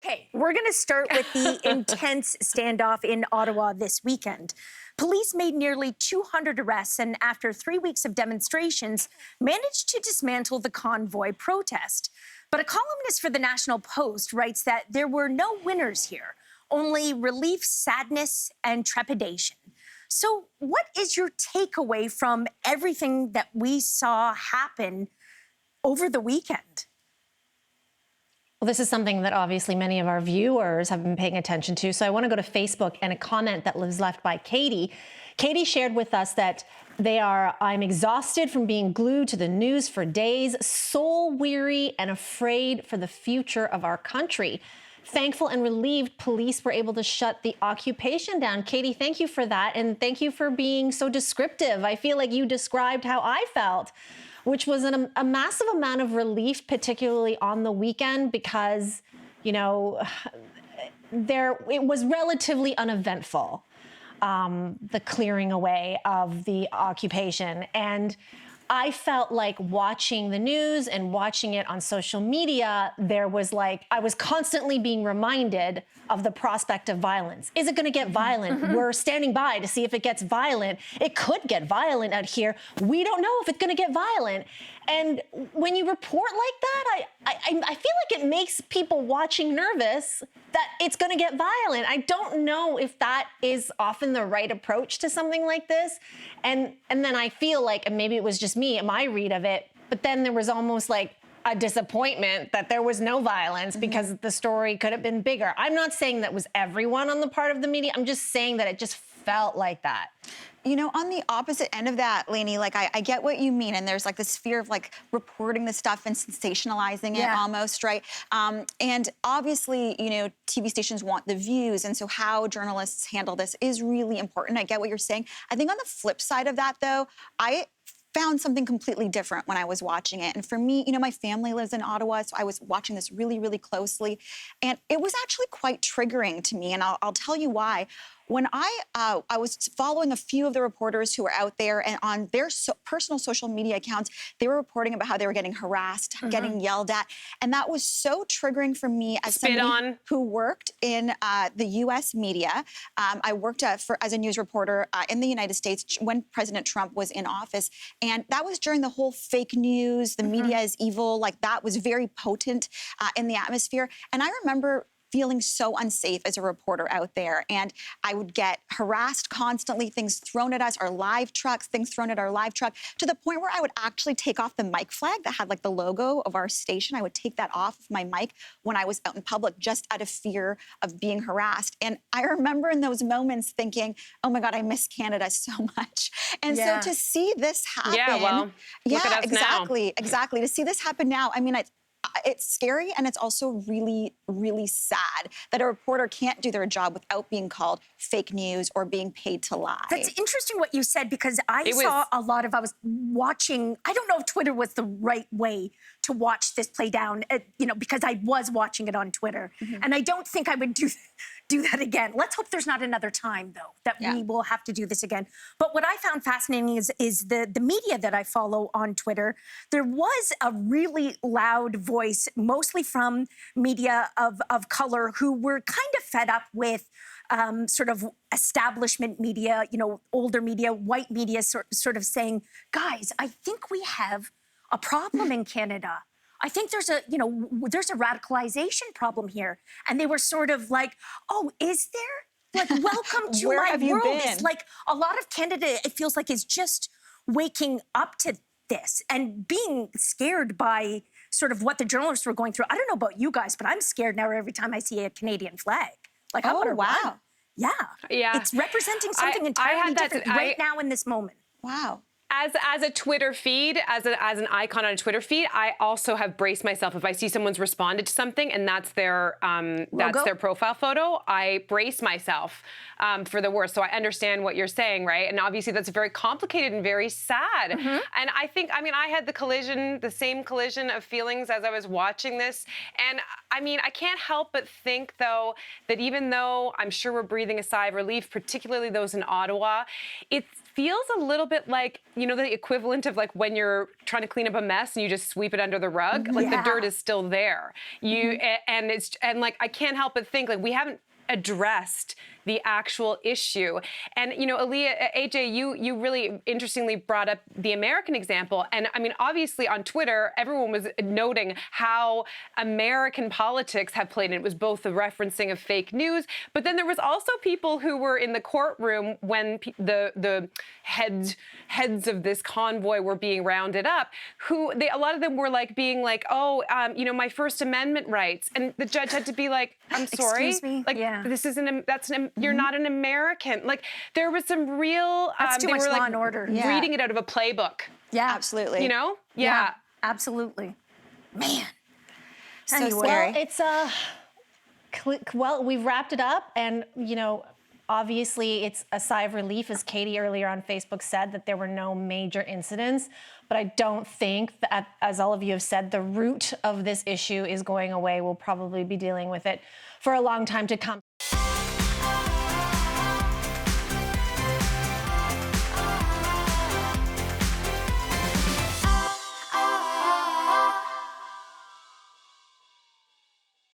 Okay, we're going to start with the intense standoff in Ottawa this weekend. Police made nearly 200 arrests and after 3 weeks of demonstrations, managed to dismantle the convoy protest. But a columnist for the National Post writes that there were no winners here, only relief, sadness, and trepidation. So what is your takeaway from everything that we saw happen over the weekend? Well, this is something that obviously many of our viewers have been paying attention to. So I want to go to Facebook and a comment that was left by Katie. Katie shared with us that I'm exhausted from being glued to the news for days, soul weary and afraid for the future of our country. Thankful and relieved police were able to shut the occupation down. Katie, thank you for that. And thank you for being so descriptive. I feel like you described how I felt, which was a massive amount of relief, particularly on the weekend, because, you know, it was relatively uneventful, the clearing away of the occupation. And I felt like watching the news and watching it on social media, I was constantly being reminded of the prospect of violence. Is it going to get violent? Mm-hmm. We're standing by to see if it gets violent. It could get violent out here. We don't know if it's going to get violent. And when you report like that, I feel like it makes people watching nervous that it's going to get violent. I don't know if that is often the right approach to something like this. And then I feel like, and maybe it was just me, my read of it, but then there was almost like a disappointment that there was no violence because the story could have been bigger. I'm not saying that was everyone on the part of the media. I'm just saying that it just felt like that. You know, on the opposite end of that, Lainey, like I get what you mean. And there's like this fear of like reporting the stuff and sensationalizing it almost, right? And obviously, you know, TV stations want the views. And so how journalists handle this is really important. I get what you're saying. I think on the flip side of that, though, I found something completely different when I was watching it. And for me, you know, my family lives in Ottawa, so I was watching this really, really closely. And it was actually quite triggering to me, and I'll tell you why. When I was following a few of the reporters who were out there, and on their personal social media accounts, they were reporting about how they were getting harassed, getting yelled at. And that was so triggering for me as somebody who worked in the U.S. media. I worked as a news reporter in the United States when President Trump was in office. And that was during the whole fake news, the media is evil, like that was very potent in the atmosphere. And I remember feeling so unsafe as a reporter out there. And I would get harassed constantly, things thrown at us, things thrown at our live truck, to the point where I would actually take off the mic flag that had like the logo of our station. I would take that off of my mic when I was out in public just out of fear of being harassed. And I remember in those moments thinking, oh my God, I miss Canada so much. And so to see this happen. Yeah, well, look at us exactly. To see this happen now, I mean, it's scary, and it's also really, really sad that a reporter can't do their job without being called fake news or being paid to lie. That's interesting what you said, because I was watching, I don't know if Twitter was the right way to watch this play down, you know, because I was watching it on Twitter. And I don't think I would do that again. Let's hope there's not another time, though, that we will have to do this again. But what I found fascinating is the media that I follow on Twitter. There was a really loud voice, mostly from media of color, who were kind of fed up with sort of establishment media, you know, older media, white media, sort of saying, guys, I think we have a problem in Canada. I think there's a radicalization problem here. And they were sort of like, oh, is there? Like, welcome to Where my have you world. been? It's like a lot of Canada, it feels like, is just waking up to this and being scared by sort of what the journalists were going through. I don't know about you guys, but I'm scared now every time I see a Canadian flag. Like, I want to run. Yeah. It's representing something entirely different right now in this moment. Wow. As a Twitter feed, as an icon on a Twitter feed, I also have braced myself. If I see someone's responded to something and that's their profile photo, I brace myself for the worst. So I understand what you're saying, right? And obviously that's very complicated and very sad. And I think, I mean, I had the same collision of feelings as I was watching this. And I mean, I can't help but think, though, that even though I'm sure we're breathing a sigh of relief, particularly those in Ottawa, it feels a little bit like you know, the equivalent of like when you're trying to clean up a mess and you just sweep it under the rug, like the dirt is still there. And like, I can't help but think like we haven't addressed the actual issue. And, you know, AJ, you really interestingly brought up the American example. And I mean, obviously on Twitter, everyone was noting how American politics have played. It was both the referencing of fake news, but then there was also people who were in the courtroom when the heads of this convoy were being rounded up, a lot of them were like being like, oh, you know, my First Amendment rights. And the judge had to be like, I'm sorry. Excuse me? Like, this isn't, you're not an American. Like, there was some real, that's too they much were law like and order. reading it out of a playbook. Yeah. Absolutely. You know? Yeah. Absolutely. Man. So Anyway. scary. Well, it's well, we've wrapped it up, and you know, obviously it's a sigh of relief, as Katie earlier on Facebook said, that there were no major incidents. But I don't think that, as all of you have said, the root of this issue is going away. We'll probably be dealing with it for a long time to come.